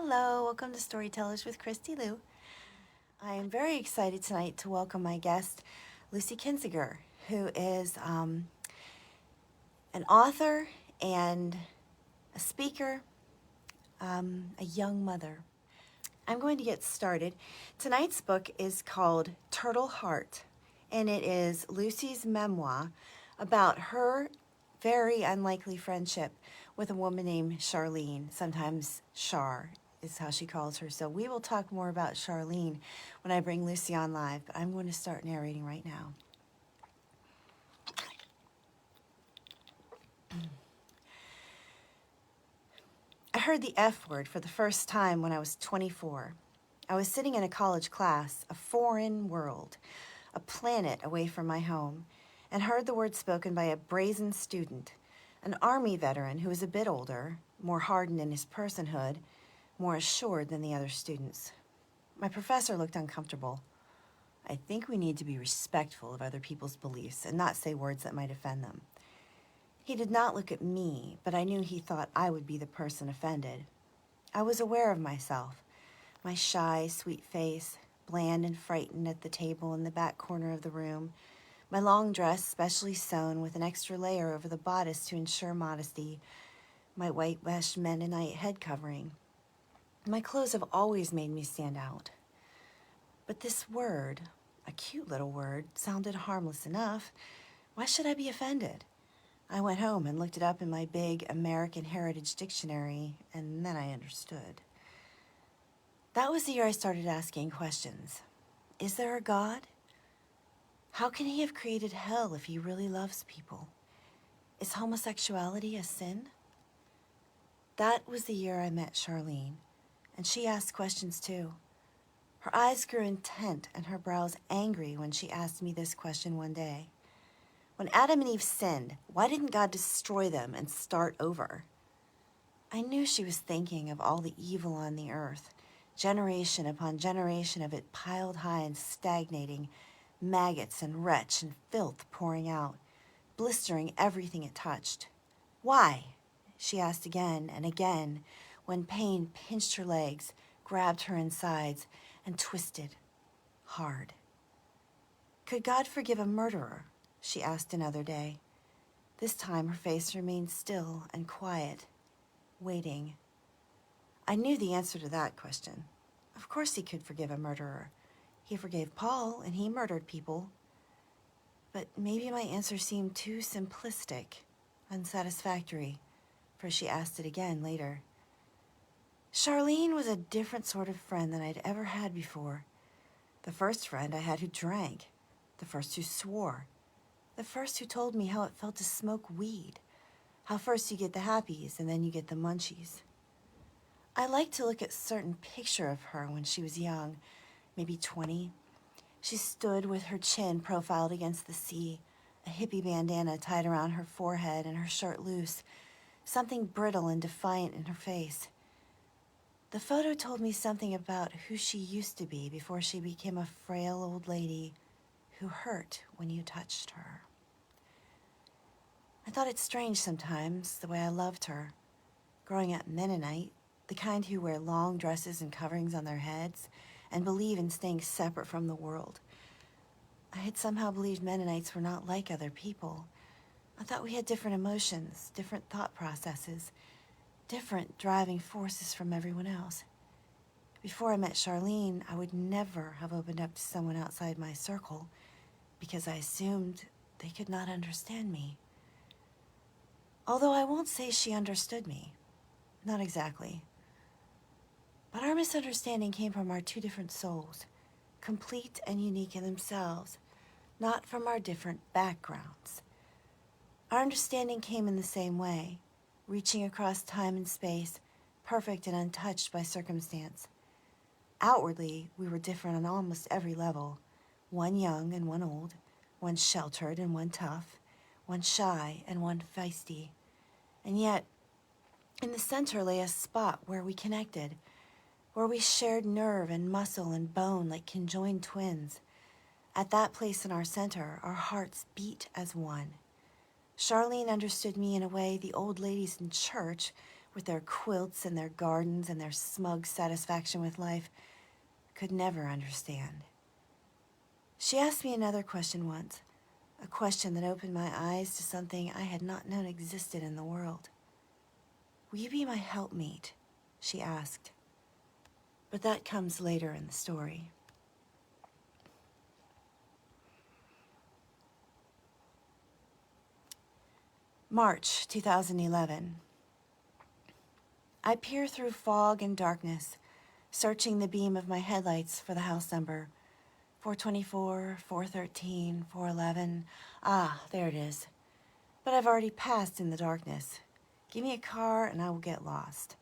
Hello, welcome to Storytellers with Christy Lou. I am very excited tonight to welcome my guest, Lucy Kinsinger, who is an author and a speaker, a young mother. I'm going to get started. Tonight's book is called Turtle Heart, and it is Lucy's memoir about her very unlikely friendship with a woman named Charlene, sometimes Char is how she calls her. So we will talk more about Charlene when I bring Lucy on live, but I'm going to start narrating right now. I heard the F word for the first time when I was 24. I was sitting in a college class, a foreign world, a planet away from my home, and heard the word spoken by a brazen student, an Army veteran who was a bit older, more hardened in his personhood, more assured than the other students. My professor looked uncomfortable. I think we need to be respectful of other people's beliefs and not say words that might offend them. He did not look at me, but I knew he thought I would be the person offended. I was aware of myself, my shy, sweet face, bland and frightened at the table in the back corner of the room, my long dress specially sewn with an extra layer over the bodice to ensure modesty, my white mesh Mennonite head covering. My clothes have always made me stand out. But this word, a cute little word, sounded harmless enough. Why should I be offended? I went home and looked it up in my big American Heritage Dictionary, and then I understood. That was the year I started asking questions. Is there a God? How can he have created hell if he really loves people? Is homosexuality a sin? That was the year I met Charlene, and she asked questions too. Her eyes grew intent and her brows angry when she asked me this question one day. When Adam and Eve sinned, why didn't God destroy them and start over? I knew she was thinking of all the evil on the earth, generation upon generation of it piled high and stagnating, maggots and wretch and filth pouring out, blistering everything it touched. Why? She asked again and again when pain pinched her legs, grabbed her insides, and twisted hard. Could God forgive a murderer? She asked another day. This time her face remained still and quiet, waiting. I knew the answer to that question. Of course he could forgive a murderer. He forgave Paul, and he murdered people. But maybe my answer seemed too simplistic, unsatisfactory, for she asked it again later. Charlene was a different sort of friend than I'd ever had before. The first friend I had who drank, the first who swore, the first who told me how it felt to smoke weed, how first you get the happies and then you get the munchies. I like to look at a certain picture of her when she was young, maybe 20. She stood with her chin profiled against the sea, a hippie bandana tied around her forehead and her shirt loose, something brittle and defiant in her face. The photo told me something about who she used to be before she became a frail old lady who hurt when you touched her. I thought it strange sometimes, the way I loved her. Growing up Mennonite, the kind who wear long dresses and coverings on their heads and believe in staying separate from the world. I had somehow believed Mennonites were not like other people. I thought we had different emotions, different thought processes, different driving forces from everyone else. Before I met Charlene, I would never have opened up to someone outside my circle because I assumed they could not understand me. Although I won't say she understood me. Not exactly. But our misunderstanding came from our two different souls, complete and unique in themselves, not from our different backgrounds. Our understanding came in the same way, reaching across time and space, perfect and untouched by circumstance. Outwardly, we were different on almost every level, one young and one old, one sheltered and one tough, one shy and one feisty. And yet, in the center lay a spot where we connected, where we shared nerve and muscle and bone like conjoined twins. At that place in our center, our hearts beat as one. Charlene understood me in a way the old ladies in church with their quilts and their gardens and their smug satisfaction with life, could never understand. She asked me another question once, a question that opened my eyes to something I had not known existed in the world. "Will you be my helpmeet?" she asked. But that comes later in the story. March 2011. I peer through fog and darkness, searching the beam of my headlights for the house number. 424, 413, 411. Ah, there it is. But I've already passed in the darkness. Give me a car and I will get lost.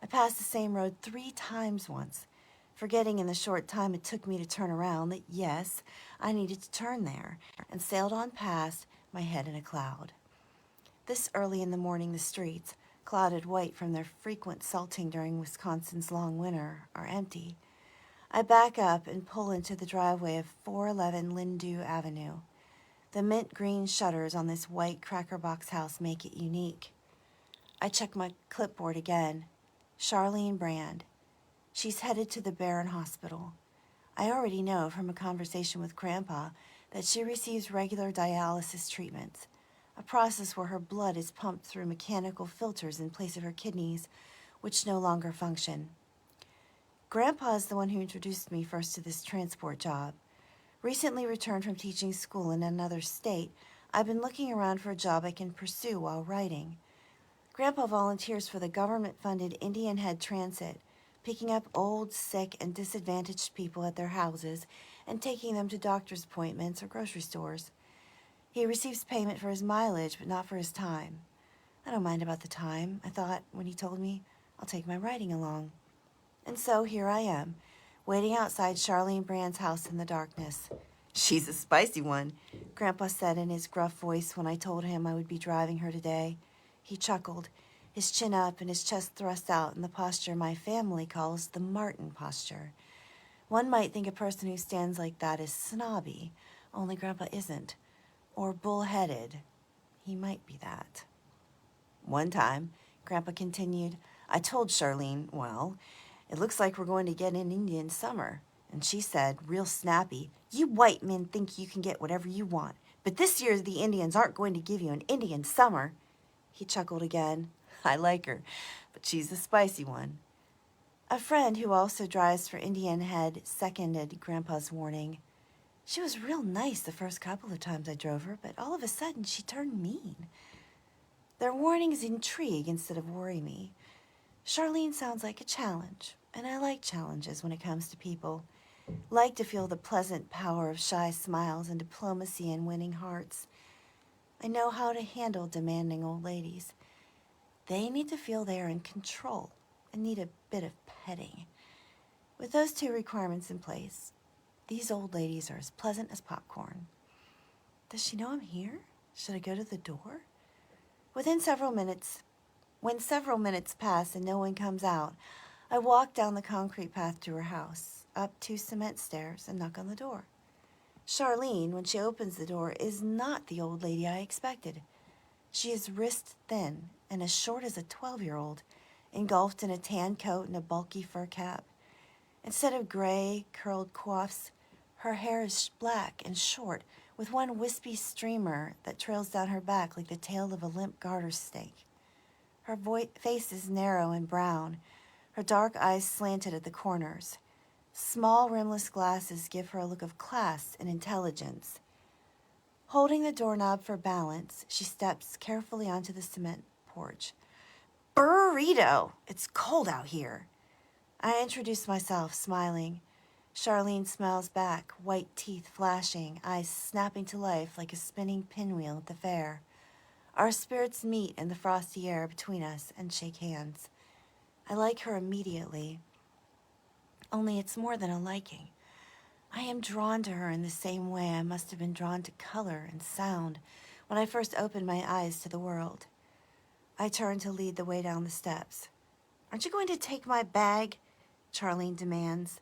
I passed the same road 3 times once, forgetting in the short time it took me to turn around that, yes, I needed to turn there, and sailed on past, my head in a cloud. This early in the morning, the streets, clouded white from their frequent salting during Wisconsin's long winter, are empty. I back up and pull into the driveway of 411 Lindew Avenue. The mint green shutters on this white cracker box house make it unique. I check my clipboard again. Charlene Brand. She's headed to the Barron Hospital. I already know from a conversation with Grandpa that she receives regular dialysis treatments, a process where her blood is pumped through mechanical filters in place of her kidneys, which no longer function. Grandpa is the one who introduced me first to this transport job. Recently returned from teaching school in another state, I've been looking around for a job I can pursue while writing. Grandpa volunteers for the government-funded Indian Head Transit, picking up old, sick, and disadvantaged people at their houses and taking them to doctor's appointments or grocery stores. He receives payment for his mileage, but not for his time. I don't mind about the time, I thought when he told me. I'll take my writing along. And so here I am, waiting outside Charlene Brand's house in the darkness. "She's a spicy one," Grandpa said in his gruff voice when I told him I would be driving her today. He chuckled, his chin up and his chest thrust out in the posture my family calls the Martin posture. One might think a person who stands like that is snobby, only Grandpa isn't. Or bullheaded. He might be that. "One time," Grandpa continued, "I told Charlene, well, it looks like we're going to get an Indian summer. And she said, real snappy, 'You white men think you can get whatever you want, but this year the Indians aren't going to give you an Indian summer.'" He chuckled again. "I like her, but she's a spicy one." A friend who also drives for Indian Head seconded Grandpa's warning. "She was real nice the first couple of times I drove her, but all of a sudden she turned mean." Their warnings intrigue instead of worry me. Charlene sounds like a challenge, and I like challenges when it comes to people. Like to feel the pleasant power of shy smiles and diplomacy in winning hearts. I know how to handle demanding old ladies. They need to feel they are in control and need a bit of petting. With those 2 requirements in place, these old ladies are as pleasant as popcorn. Does she know I'm here? Should I go to the door? When several minutes pass and no one comes out, I walk down the concrete path to her house, up 2 cement stairs, and knock on the door. Charlene, when she opens the door, is not the old lady I expected. She is wrist thin and as short as a 12-year-old, engulfed in a tan coat and a bulky fur cap. Instead of gray, curled coifs, her hair is black and short, with one wispy streamer that trails down her back like the tail of a limp garter snake. Her face is narrow and brown, her dark eyes slanted at the corners. Small rimless glasses give her a look of class and intelligence. Holding the doorknob for balance, she steps carefully onto the cement porch. "Burrito! It's cold out here." I introduce myself, smiling. Charlene smiles back, white teeth flashing, eyes snapping to life like a spinning pinwheel at the fair. Our spirits meet in the frosty air between us and shake hands. I like her immediately. Only it's more than a liking. I am drawn to her in the same way I must have been drawn to color and sound when I first opened my eyes to the world. I turn to lead the way down the steps. "Aren't you going to take my bag?" Charlene demands.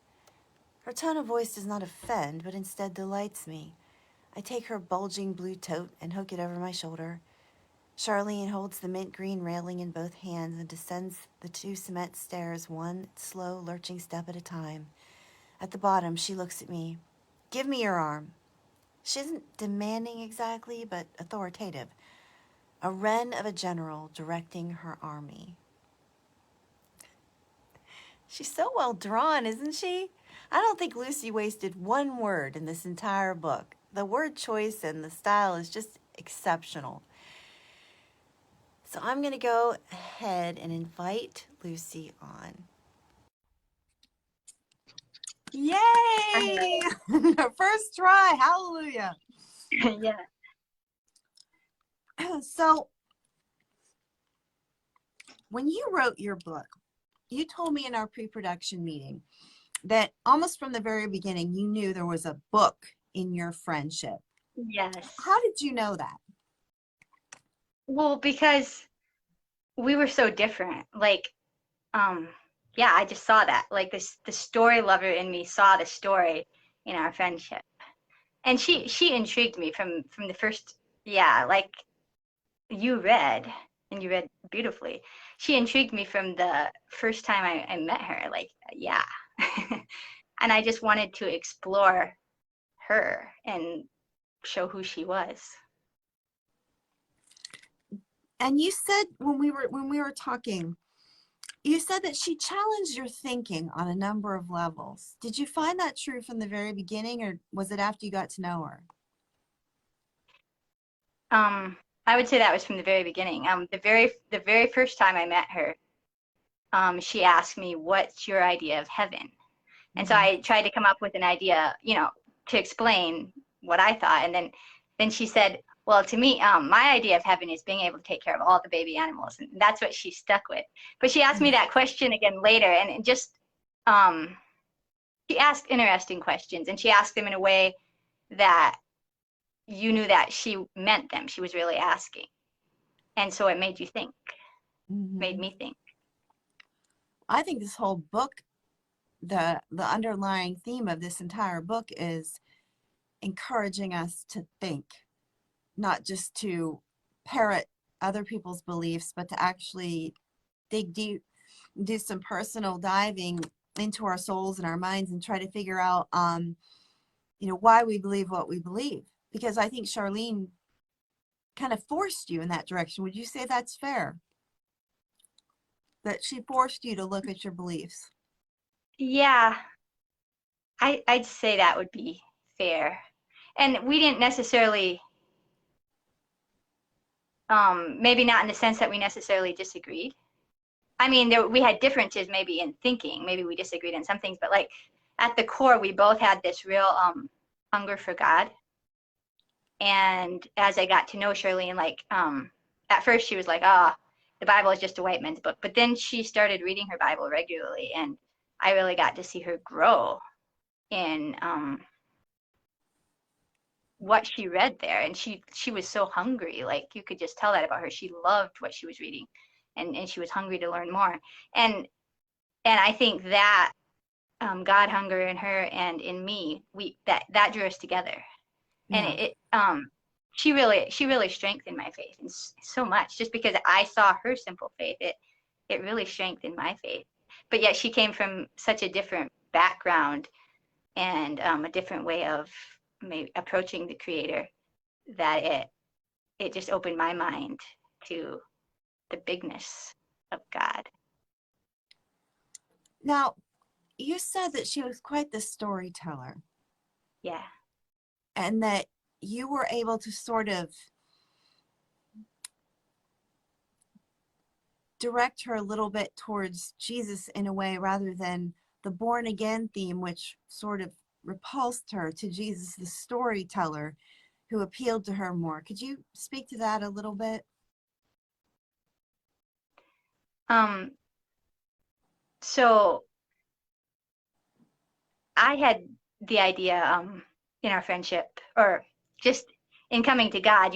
Her tone of voice does not offend, but instead delights me. I take her bulging blue tote and hook it over my shoulder. Charlene holds the mint green railing in both hands and descends the 2 cement stairs, one slow, lurching step at a time. At the bottom, she looks at me. Give me your arm. She isn't demanding exactly, but authoritative. A wren of a general directing her army. She's so well drawn, isn't she? I don't think Lucy wasted one word in this entire book. The word choice and the style is just exceptional. So I'm going to go ahead and invite Lucy on. Yay! First try. Hallelujah. Yeah. So when you wrote your book, you told me in our pre-production meeting that almost from the very beginning, you knew there was a book in your friendship. Yes. How did you know that? Well, because we were so different. Like, yeah, I just saw that. Like the story lover in me saw the story in our friendship. And she intrigued me from the first, yeah, like you read, and you read beautifully. She intrigued me from the first time I met her. Like, yeah. And I just wanted to explore her and show who she was. And you said when we were talking, you said that she challenged your thinking on a number of levels. Did you find that true from the very beginning, or was it after you got to know her? I would say that was from the very beginning. The very first time I met her, she asked me, "What's your idea of heaven?" And so I tried to come up with an idea, to explain what I thought. And then she said, "Well, to me, my idea of heaven is being able to take care of all the baby animals," and that's what she stuck with. But she asked me that question again later, and it just she asked interesting questions, and she asked them in a way that you knew that she meant them. She was really asking, and so it made you think. Made me think. I think this whole book, the underlying theme of this entire book is encouraging us to think, not just to parrot other people's beliefs, but to actually dig deep, do some personal diving into our souls and our minds and try to figure out, why we believe what we believe. Because I think Charlene kind of forced you in that direction. Would you say that's fair? That she forced you to look at your beliefs? Yeah, I'd say that would be fair. And we didn't necessarily, maybe not in the sense that we necessarily disagreed. I mean, we had differences maybe in thinking. Maybe we disagreed in some things, but like at the core, we both had this real hunger for God. And as I got to know Shirley, like at first she was like, the Bible is just a white man's book. But then she started reading her Bible regularly, and I really got to see her grow in what she read there. And she was so hungry. Like you could just tell that about her. She loved what she was reading, and she was hungry to learn more. And I think that God hunger in her and in me, that drew us together. And she really strengthened my faith and so much, just because I saw her simple faith. It really strengthened my faith. But yet she came from such a different background and a different way of maybe approaching the Creator, that it just opened my mind to the bigness of God. Now, you said that she was quite the storyteller. Yeah. And that you were able to sort of direct her a little bit towards Jesus in a way, rather than the born again theme, which sort of repulsed her, to Jesus, the storyteller, who appealed to her more. Could you speak to that a little bit? So I had the idea in our friendship, or just in coming to God,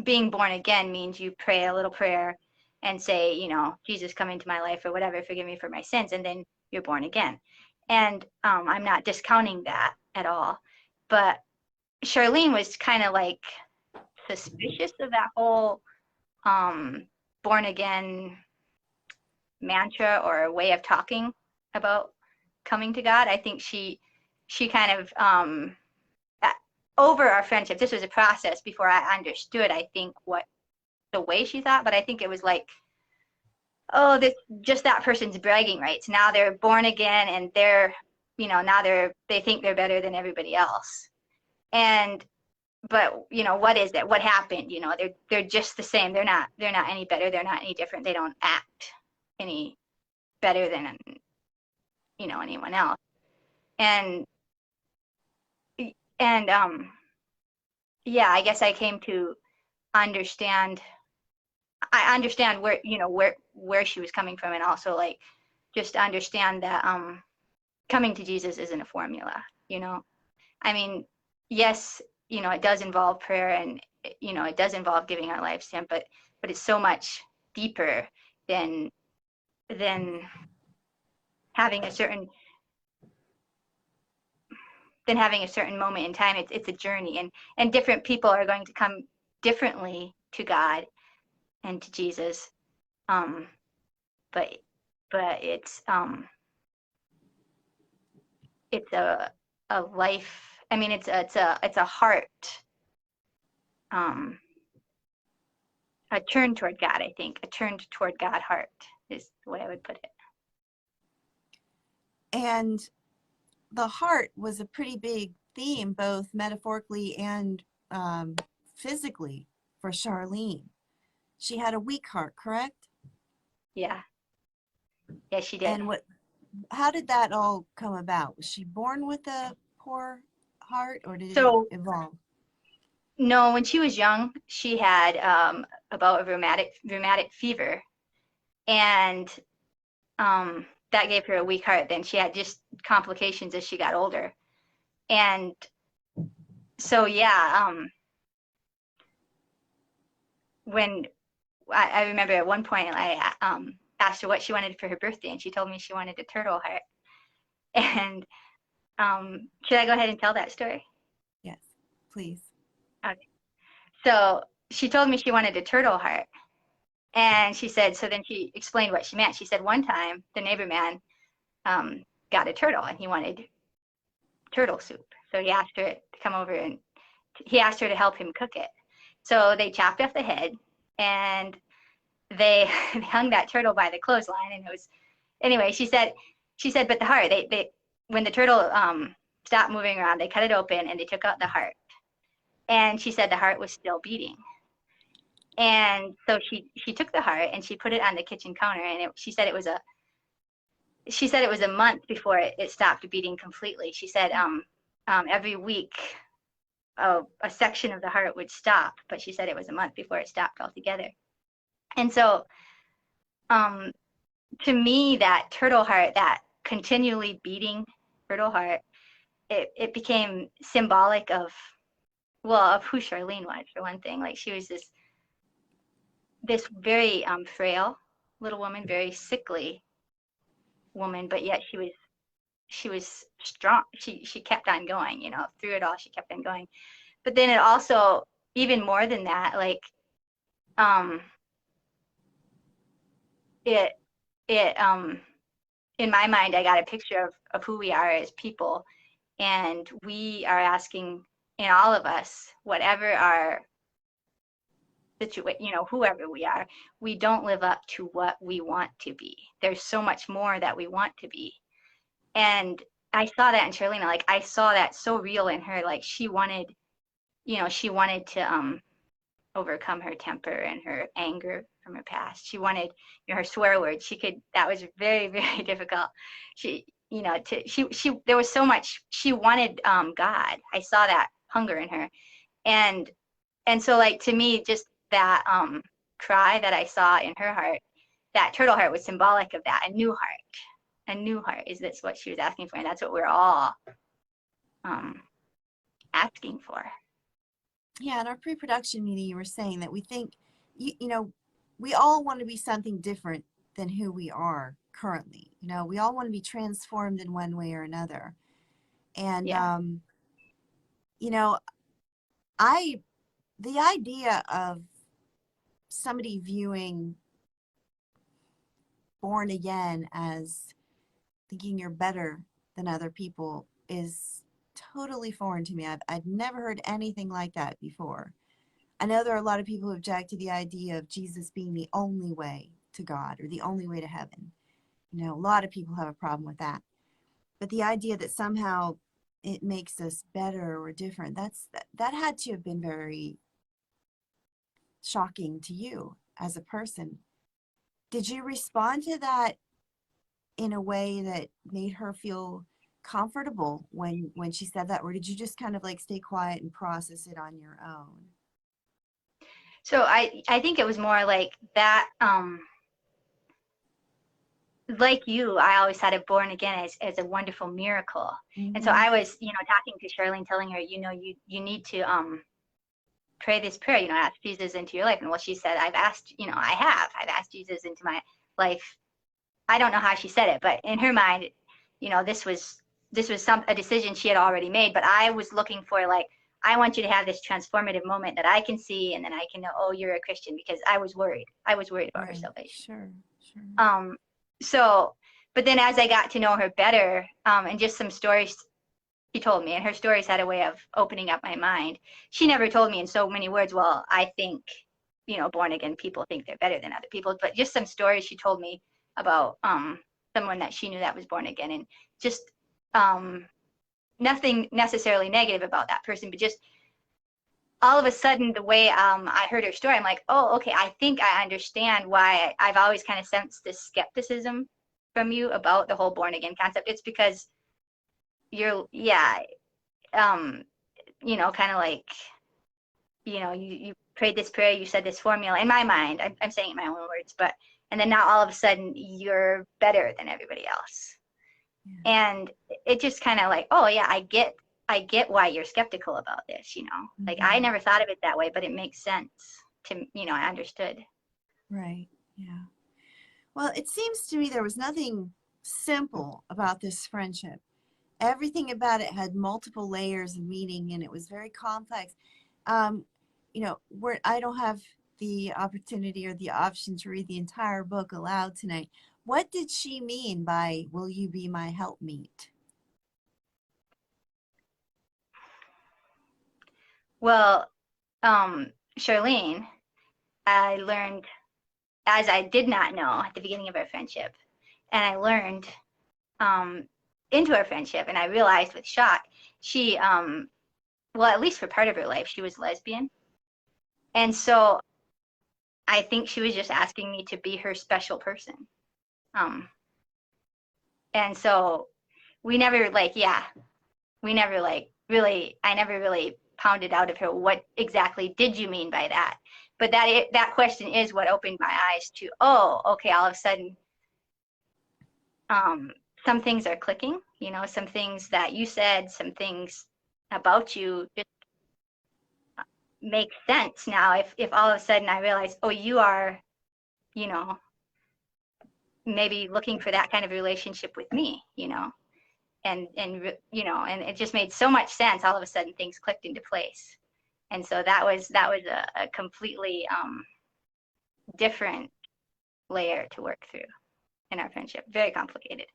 being born again means you pray a little prayer and say, Jesus, come into my life, or whatever, forgive me for my sins, and then you're born again. And I'm not discounting that at all. But Charlene was kind of like suspicious of that whole born again mantra or way of talking about coming to God. I think she kind of over our friendship, this was a process before I understood, I think, what the way she thought, but I think it was like, oh, this just that person's bragging rights. Now they're born again and they're, now they think they're better than everybody else. And but what is it? What happened? They're just the same. They're not any better. They're not any different. They don't act any better than anyone else. And yeah, I guess I came to understand. I understand where she was coming from, and also like just understand that coming to Jesus isn't a formula. I mean, yes, it does involve prayer, and it does involve giving our lives to Him, but it's so much deeper than having a certain moment in time. It's a journey, and different people are going to come differently to God and to Jesus. But it's a life. I mean, it's a heart, a turn toward God. I think a turned toward God heart is the way I would put it. And the heart was a pretty big theme, both metaphorically and physically, for Charlene. She had a weak heart, correct? Yeah. Yeah, she did. And how did that all come about? Was she born with a poor heart, or did it evolve? No, when she was young, she had about a rheumatic fever, and that gave her a weak heart. Then she had just complications as she got older, and so yeah, when I remember at one point I asked her what she wanted for her birthday, and she told me she wanted a turtle heart. And should I go ahead and tell that story? Yes, please. Okay. So she told me she wanted a turtle heart. And she said, so then she explained what she meant. She said one time the neighbor man got a turtle and he wanted turtle soup. So he asked her to come over and he asked her to help him cook it. So they chopped off the head and they hung that turtle by the clothesline. And it was, anyway, she said, but the heart, they when the turtle stopped moving around, they cut it open and they took out the heart. And she said the heart was still beating. And so she took the heart and she put it on the kitchen counter, and she said it was a month before it stopped beating completely. She said every week a section of the heart would stop, but she said it was a month before it stopped altogether. And so to me, that turtle heart, that continually beating turtle heart, it became symbolic of who Charlene was, for one thing. Like, she was this very frail little woman, very sickly woman, but yet she was strong. She kept on going, through it all, she kept on going. But then it also, even more than that, like it in my mind, I got a picture of who we are as people, and we are asking in all of us, whatever our situation, whoever we are, we don't live up to what we want to be. There's so much more that we want to be. And I saw that in Charlene. Like, I saw that so real in her. Like, she wanted to overcome her temper and her anger from her past. She wanted, her swear words. That was very, very difficult. There was so much, she wanted God. I saw that hunger in her. And so, like, to me, just that cry that I saw in her heart, that turtle heart, was symbolic of that. A new heart is that's what she was asking for, and that's what we're all asking for. Yeah, in our pre-production meeting, you were saying that we think, we all want to be something different than who we are currently. We all want to be transformed in one way or another. And, Yeah. I the idea of somebody viewing born again as thinking you're better than other people is totally foreign to me. I've never heard anything like that before. I know there are a lot of people who object to the idea of Jesus being the only way to God or the only way to heaven. You know, a lot of people have a problem with that. But the idea that somehow it makes us better or different, that had to have been very shocking to you as a person. Did you respond to that in a way that made her feel comfortable when she said that, or did you just kind of like stay quiet and process it on your own? So I think it was more like that. Like you, I always thought of born again as a wonderful miracle. And so Mm-hmm. I was, talking to Charlene, telling her, you need to pray this prayer, ask Jesus into your life. And well, she said, I've asked Jesus into my life. I don't know how she said it, but in her mind, this was a decision she had already made. But I was looking for, like, I want you to have this transformative moment that I can see, and then I can know, oh, you're a Christian, because I was worried. I was worried about her Right. salvation. Sure. Sure. So, but then as I got to know her better, and just some stories she told me, and her stories had a way of opening up my mind. She never told me in so many words, well, I think, born again people think they're better than other people, but just some stories she told me about someone that she knew that was born again, and just nothing necessarily negative about that person, but just all of a sudden, the way I heard her story, I'm like, oh, okay, I think I understand why I've always kind of sensed this skepticism from you about the whole born again concept. It's because yeah, um, kind of like, you prayed this prayer, you said this formula. In my mind, I'm saying it in my own words, and then now all of a sudden you're better than everybody else. Yeah. And it just kind of like, oh yeah, I get why you're skeptical about this, like I Mm-hmm. never thought of it that way, but it makes sense to, I understood. Right. Yeah. Well, it seems to me there was nothing simple about this friendship. Everything about it had multiple layers of meaning, and it was very complex. Um, I don't have the opportunity or the option to read the entire book aloud tonight. What did she mean by "Will you be my helpmeet"? Well, Charlene, I learned, as I did not know at the beginning of our friendship, and I learned um, into our friendship, and I realized with shock, she, well, at least for part of her life, she was lesbian. And so I think she was just asking me to be her special person. Um, and so we never like, yeah, we never like really, I never really pounded out of her, what exactly did you mean by that? But that question is what opened my eyes to, oh, okay, all of a sudden, um, some things are clicking, some things that you said, some things about you just make sense now. If all of a sudden I realize, oh, you are, you know, maybe looking for that kind of relationship with me, and it just made so much sense. All of a sudden things clicked into place. And so that was a completely different layer to work through in our friendship. Very complicated.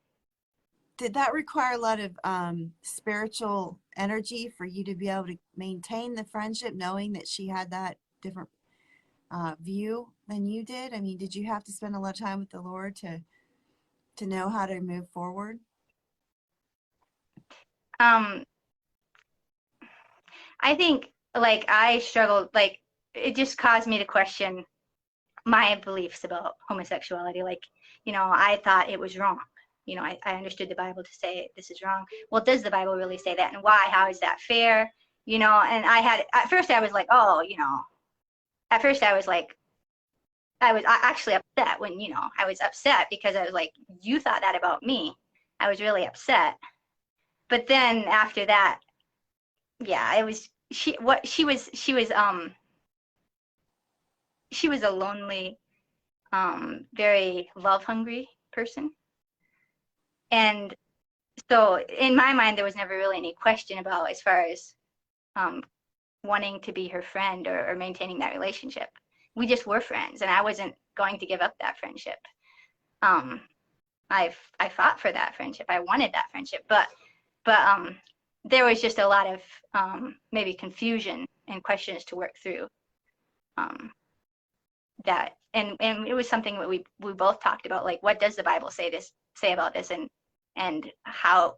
Did that require a lot of spiritual energy for you to be able to maintain the friendship, knowing that she had that different view than you did? I mean, did you have to spend a lot of time with the Lord to know how to move forward? um I think, like, I struggled, like, it just caused me to question my beliefs about homosexuality. Like, I thought it was wrong. I understood the Bible to say this is wrong. Well, does the Bible really say that? And why? How is that fair? And at first I was like, oh, at first I was like, I was actually upset when, I was upset because I was like, you thought that about me. I was really upset. But then after that, yeah, it was, she was a lonely, very love hungry person. And so in my mind, there was never really any question about, as far as, um, wanting to be her friend or maintaining that relationship. We just were friends, and I wasn't going to give up that friendship. I fought for that friendship. I wanted that friendship, but there was just a lot of maybe confusion and questions to work through. That and it was something that we both talked about, like, what does the Bible say about this, and how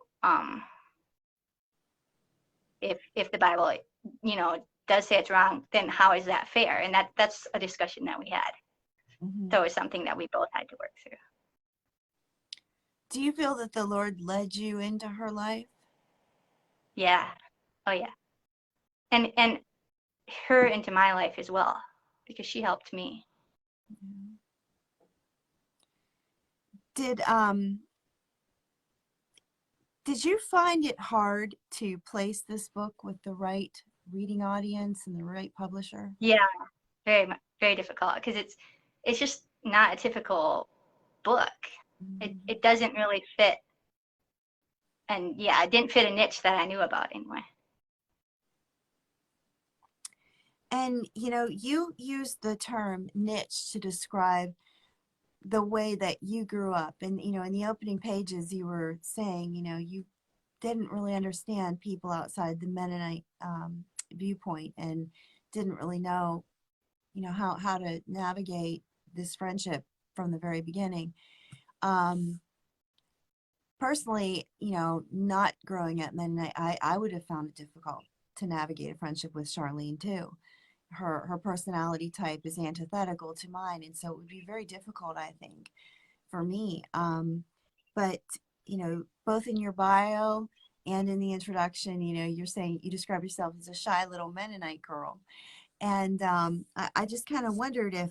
if the Bible, you know, does say it's wrong, then how is that fair? And that's a discussion that we had. Mm-hmm. So it was something that we both had to work through. Do you feel that the Lord led you into her life? Yeah. Oh yeah. And her into my life as well, because she helped me. Did you find it hard to place this book with the right reading audience and the right publisher? Yeah, very difficult, because it's just not a typical book. It doesn't really fit, and yeah, it didn't fit a niche that I knew about anyway. And you know, you used the term niche to describe the way that you grew up. And you know, in the opening pages you were saying, you know, you didn't really understand people outside the Mennonite viewpoint, and didn't really know, you know, how to navigate this friendship from the very beginning. Personally, you know, not growing up Mennonite, I would have found it difficult to navigate a friendship with Charlene too. Her personality type is antithetical to mine, and so it would be very difficult, I think, for me. But you know, both in your bio and in the introduction, you know, you're saying you describe yourself as a shy little Mennonite girl, and I just kind of wondered if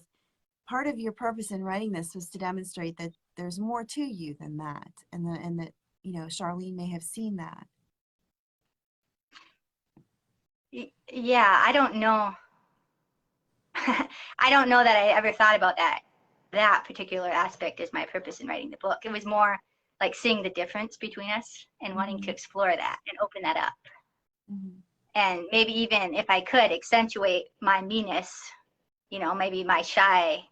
part of your purpose in writing this was to demonstrate that there's more to you than that, and that, you know, Charlene may have seen that. Yeah, I don't know. I don't know that I ever thought about that particular aspect as my purpose in writing the book. It was more like seeing the difference between us and wanting to explore that and open that up. Mm-hmm. And maybe even if I could accentuate my meanness, you know, maybe my shy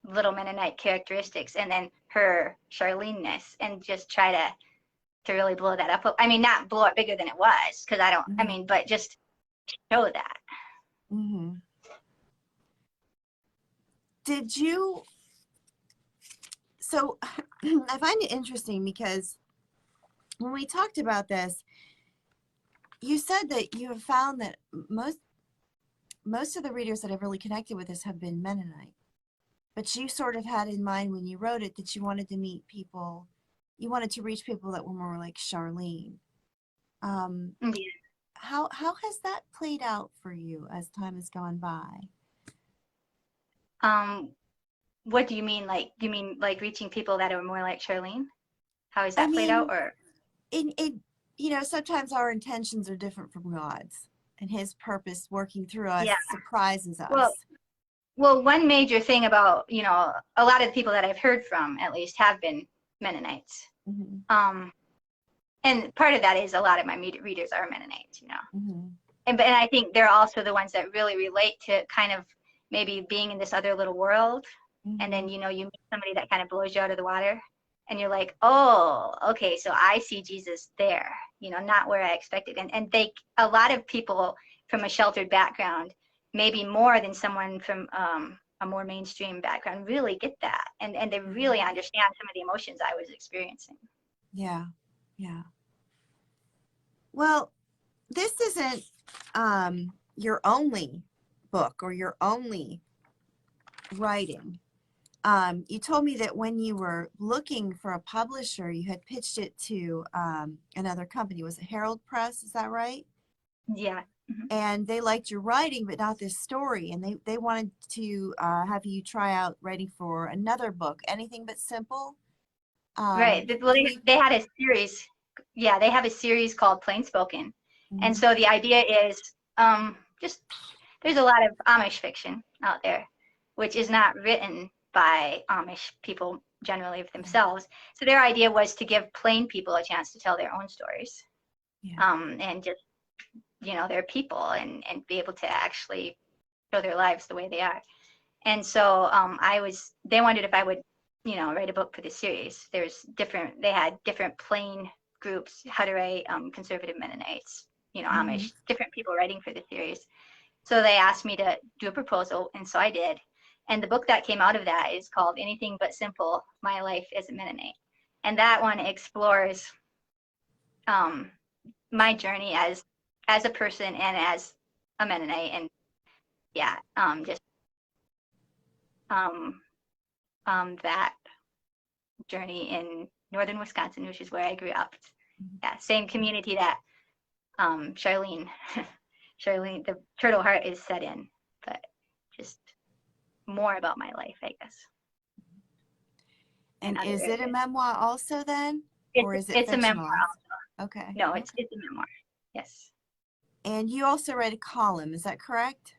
little Mennonite characteristics, and then her Charlene-ness, and just try to really blow that up. I mean, not blow it bigger than it was, because I mean, but just show that. Mm-hmm. Did you, so I find it interesting because when we talked about this, you said that you have found that most of the readers that have really connected with this have been Mennonite. But you sort of had in mind when you wrote it that you wanted to meet people, you wanted to reach people that were more like Charlene. Yeah. How has that played out for you as time has gone by? What do you mean? Like, do you mean like reaching people that are more like Charlene? How has I that played out? mean, Or it you know, sometimes our intentions are different from God's, and His purpose working through us yeah. surprises Well, us. one major thing about, you know, a lot of the people that I've heard from, at least, have been Mennonites. Mm-hmm. And part of that is a lot of my readers are Mennonites, you know. Mm-hmm. And I think they're also the ones that really relate to kind of maybe being in this other little world. Mm-hmm. And then, you know, you meet somebody that kind of blows you out of the water, and you're like, oh, okay, so I see Jesus there, you know, not where I expected. And a lot of people from a sheltered background, maybe more than someone from a more mainstream background, really get that. And they really understand some of the emotions I was experiencing. Yeah. Yeah. Well, this isn't your only book or your only writing. You told me that when you were looking for a publisher, you had pitched it to another company. Was it Herald Press? Is that right? Yeah. Mm-hmm. And they liked your writing, but not this story. And they wanted to have you try out writing for another book, Anything But Simple. Right. Well, they had a series. Yeah, they have a series called Plain Spoken. And so the idea is just there's a lot of Amish fiction out there, which is not written by Amish people generally themselves. So their idea was to give plain people a chance to tell their own stories, and just they're people, and be able to actually show their lives the way they are. And so they wondered if I would, write a book for the series. They had different plain groups, how to write conservative Mennonites, Mm-hmm. Amish, different people writing for the series. So they asked me to do a proposal, and so I did. And the book that came out of that is called Anything But Simple, My Life as a Mennonite. And that one explores my journey as a person and as a Mennonite. And yeah, just that journey in northern Wisconsin, which is where I grew up. Yeah, same community that Charlene, the Turtle Heart is set in, but just more about my life, I guess. And is it a memoir also then? Or is it It's a memoir fictionalized? also. Okay. No, it's a memoir. Yes. And you also write a column, is that correct?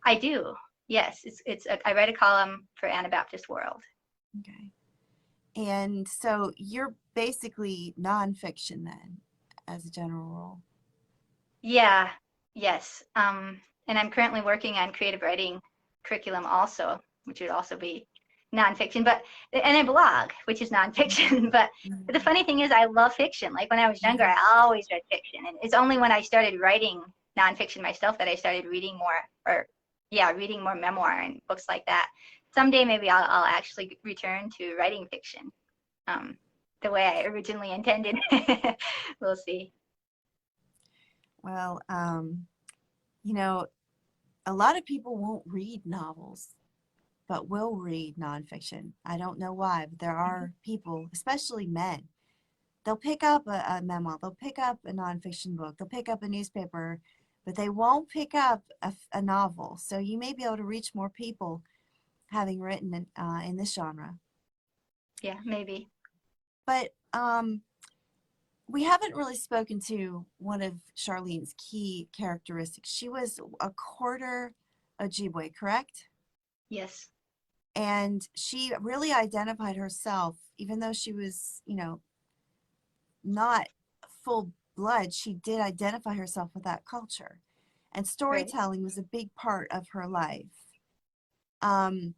I do. Yes, I write a column for Anabaptist World. Okay. And so you're basically nonfiction then, as a general rule. Yeah. Yes. And I'm currently working on creative writing curriculum also, which would also be nonfiction, and a blog, which is nonfiction. But the funny thing is, I love fiction. Like when I was younger, I always read fiction, and it's only when I started writing nonfiction myself that I started reading more, reading more memoir and books like that. Someday maybe I'll actually return to writing fiction, the way I originally intended. We'll see. Well, a lot of people won't read novels, but will read nonfiction. I don't know why, but there are people, especially men, they'll pick up a memoir, they'll pick up a nonfiction book, they'll pick up a newspaper, but they won't pick up a novel. So you may be able to reach more people having written in this genre. Yeah, maybe. But we haven't really spoken to one of Charlene's key characteristics. She was a quarter Ojibwe, correct? Yes. And she really identified herself, even though she was, not full blood, she did identify herself with that culture. And storytelling was a big part of her life. And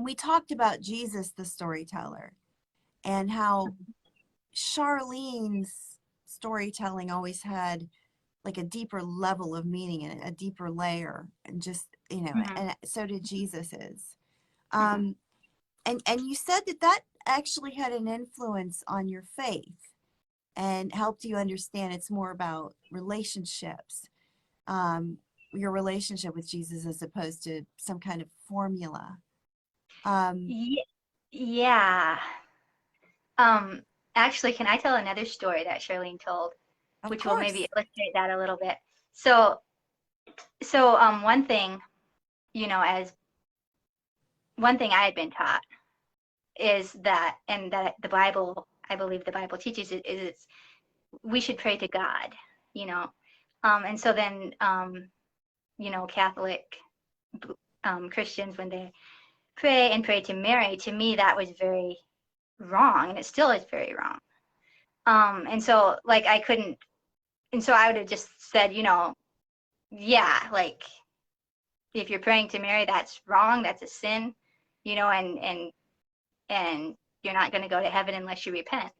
we talked about Jesus, the storyteller, and how Charlene's storytelling always had like a deeper level of meaning and a deeper layer, and just, and so did Jesus's. And you said that actually had an influence on your faith and helped you understand it's more about relationships, your relationship with Jesus as opposed to some kind of formula. Yeah. Actually, can I tell another story that Charlene told, which will maybe illustrate that a little bit? So one thing, as one thing I had been taught is that, and that the Bible, I believe the Bible teaches it, is we should pray to God, and so then, Catholic Christians, when they pray to Mary, to me that was very wrong, and it still is very wrong. And so like I couldn't, and so I would have just said, yeah, like if you're praying to Mary, that's wrong, that's a sin, and you're not going to go to heaven unless you repent,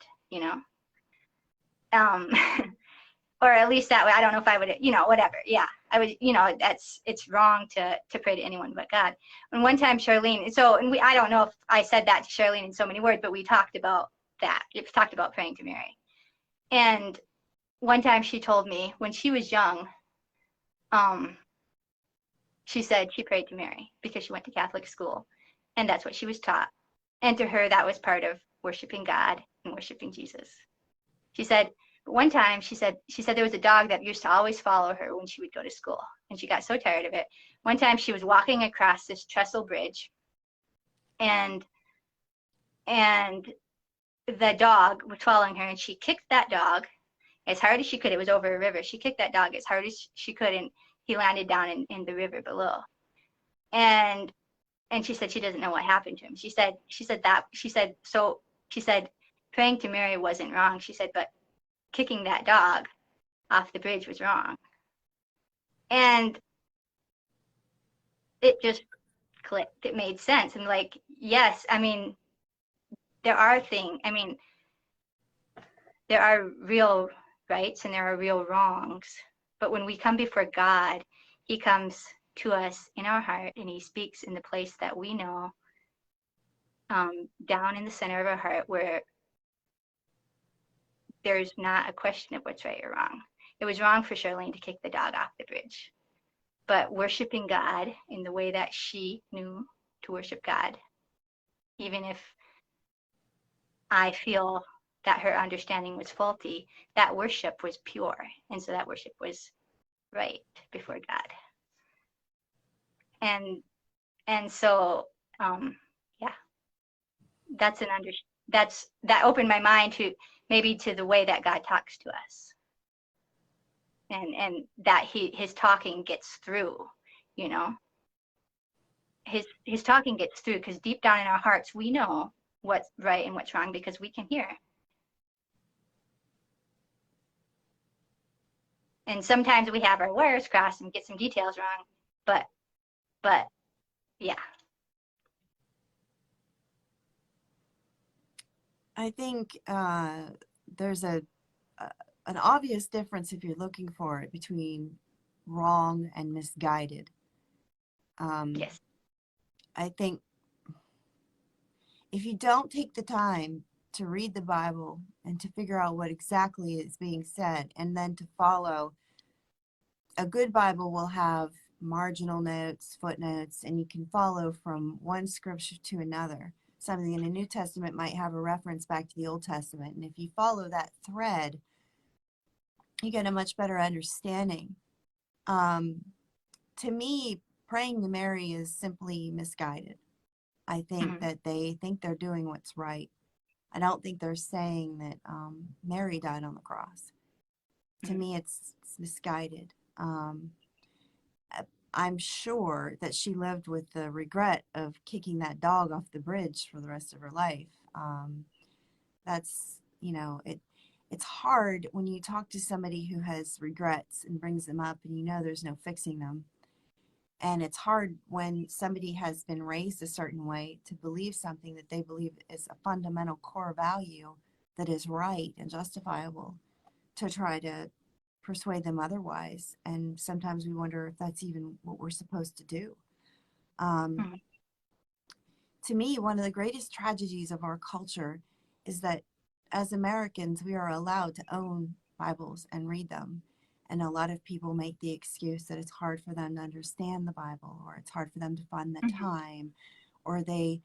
or at least that way. I don't know if I would, whatever. Yeah, I would, it's wrong to pray to anyone but God. And one time Charlene, I don't know if I said that to Charlene in so many words, but we talked about that. It talked about praying to Mary. And one time she told me when she was young, she said she prayed to Mary because she went to Catholic school, and that's what she was taught. And to her, that was part of worshiping God and worshiping Jesus. She said, one time she said there was a dog that used to always follow her when she would go to school, and she got so tired of it. One time she was walking across this trestle bridge, and the dog was following her, and she kicked that dog as hard as she could. It was over a river. She kicked that dog as hard as she could, and he landed down in the river below. And she said she doesn't know what happened to him. She said praying to Mary wasn't wrong. She said, but kicking that dog off the bridge was wrong. And it just clicked. It made sense. And like, yes, I mean, there are things, I mean, there are real rights and there are real wrongs. But when we come before God, he comes to us in our heart and he speaks in the place that we know, down in the center of our heart where there's not a question of what's right or wrong. It was wrong for Charlene to kick the dog off the bridge, but worshiping God in the way that she knew to worship God, even if I feel that her understanding was faulty, that worship was pure. And so that worship was right before God. And so, yeah, that's that opened my mind to maybe to the way that God talks to us. And that his talking gets through, you know, his talking gets through because deep down in our hearts, we know what's right and what's wrong because we can hear. And sometimes we have our wires crossed and get some details wrong, but yeah. I think there's an obvious difference if you're looking for it between wrong and misguided. Yes. I think if you don't take the time to read the Bible and to figure out what exactly is being said and then to follow, a good Bible will have marginal notes, footnotes, and you can follow from one scripture to another. Something in the New Testament might have a reference back to the Old Testament. And if you follow that thread, you get a much better understanding. To me, praying to Mary is simply misguided. I think that they think they're doing what's right. I don't think they're saying that Mary died on the cross. To me, it's misguided. I'm sure that she lived with the regret of kicking that dog off the bridge for the rest of her life. That's, you know, it's hard when you talk to somebody who has regrets and brings them up and you know there's no fixing them. And it's hard when somebody has been raised a certain way to believe something that they believe is a fundamental core value that is right and justifiable, to try to persuade them otherwise. And sometimes we wonder if that's even what we're supposed to do. To me, one of the greatest tragedies of our culture is that as Americans, we are allowed to own Bibles and read them. And a lot of people make the excuse that it's hard for them to understand the Bible, or it's hard for them to find the time, or they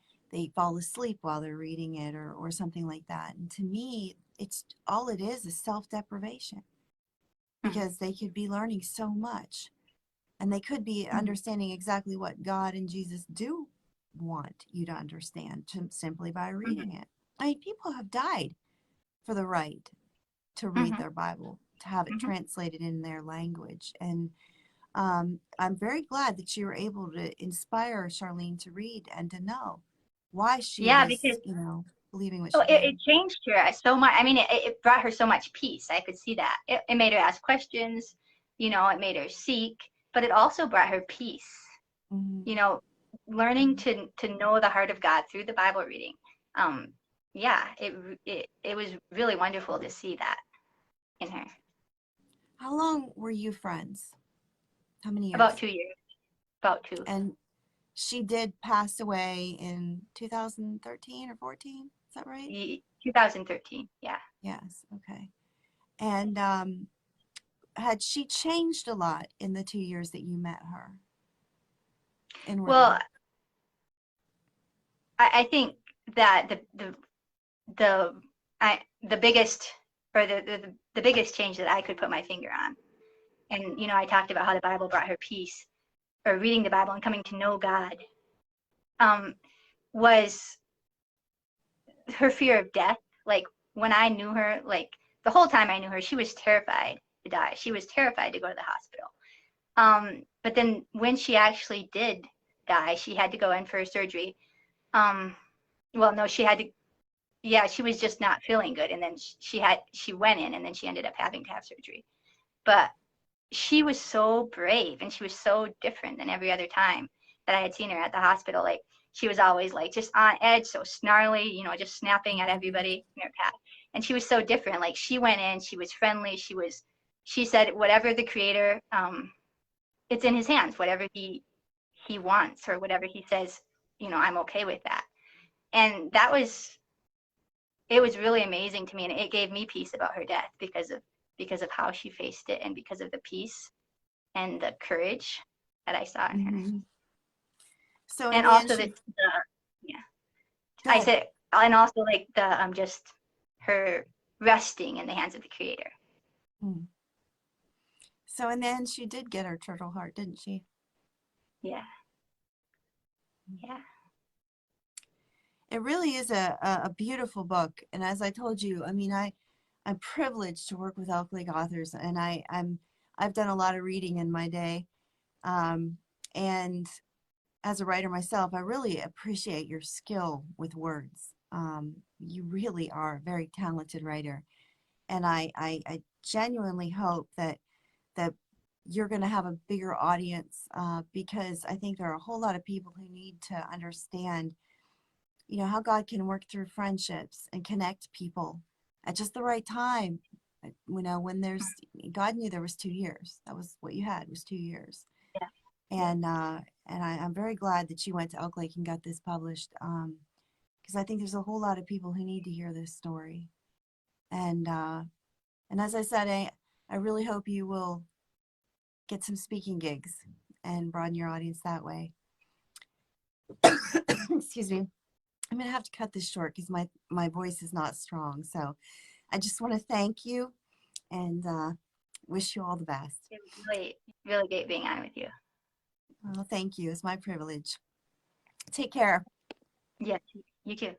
fall asleep while they're reading it, or something like that. And to me, it's all it is self-deprivation, because they could be learning so much, and they could be understanding exactly what God and Jesus do want you to understand simply by reading it. I mean, people have died for the right to read their Bible, to have it translated in their language. And I'm very glad that you were able to inspire Charlene to read and to know why she Yeah, was, because believing what she it did. changed her so much. I mean, it brought her so much peace. I could see that. It made her ask questions, it made her seek, but it also brought her peace. Mm-hmm. Learning to know the heart of God through the Bible reading. Yeah, it was really wonderful to see that in her. How long were you friends? How many About years? 2 years. About 2. And she did pass away in 2013 or 14. Is that right? 2013. Yeah. Yes. Okay. And had she changed a lot in the 2 years that you met her Well, inwardly? I think that the biggest or the biggest change that I could put my finger on, and I talked about how the Bible brought her peace, or reading the Bible and coming to know God, was her fear of death. Like when I knew her, like the whole time I knew her, she was terrified to die. She was terrified to go to the hospital. But then when she actually did die, she had to go in for a surgery. Well, no, she had to. Yeah, she was just not feeling good, and then she went in, and then she ended up having to have surgery. But she was so brave and she was so different than every other time that I had seen her at the hospital. Like she was always like just on edge, so snarly, you know, just snapping at everybody in her cat. And she was so different. Like she went in, she was friendly, she said whatever the creator, it's in his hands, whatever he wants or whatever he says, you know, I'm okay with that. And that was, it was really amazing to me, and it gave me peace about her death because of how she faced it and because of the peace and the courage that I saw in her. Mm-hmm. So in And the end, also she yeah, go I ahead. said, and also like the just her resting in the hands of the creator. Mm. So in the end, she did get her turtle heart, didn't she? Yeah, yeah, It really is a beautiful book. And as I told you, I mean, I'm privileged to work with Elk Lake authors, and I've done a lot of reading in my day. And as a writer myself, I really appreciate your skill with words. You really are a very talented writer. And I genuinely hope that you're going to have a bigger audience because I think there are a whole lot of people who need to understand, you know, how God can work through friendships and connect people at just the right time. You know, when there's God knew there was 2 years. That was what you had was 2 years. yeah, yeah. And I'm very glad that you went to Elk Lake and got this published because I think there's a whole lot of people who need to hear this story. And as I said, I really hope you will get some speaking gigs and broaden your audience that way. Excuse me. I'm going to have to cut this short because my voice is not strong. So I just want to thank you and wish you all the best. It was really, really great being on with you. Well, thank you. It's my privilege. Take care. Yes, you too.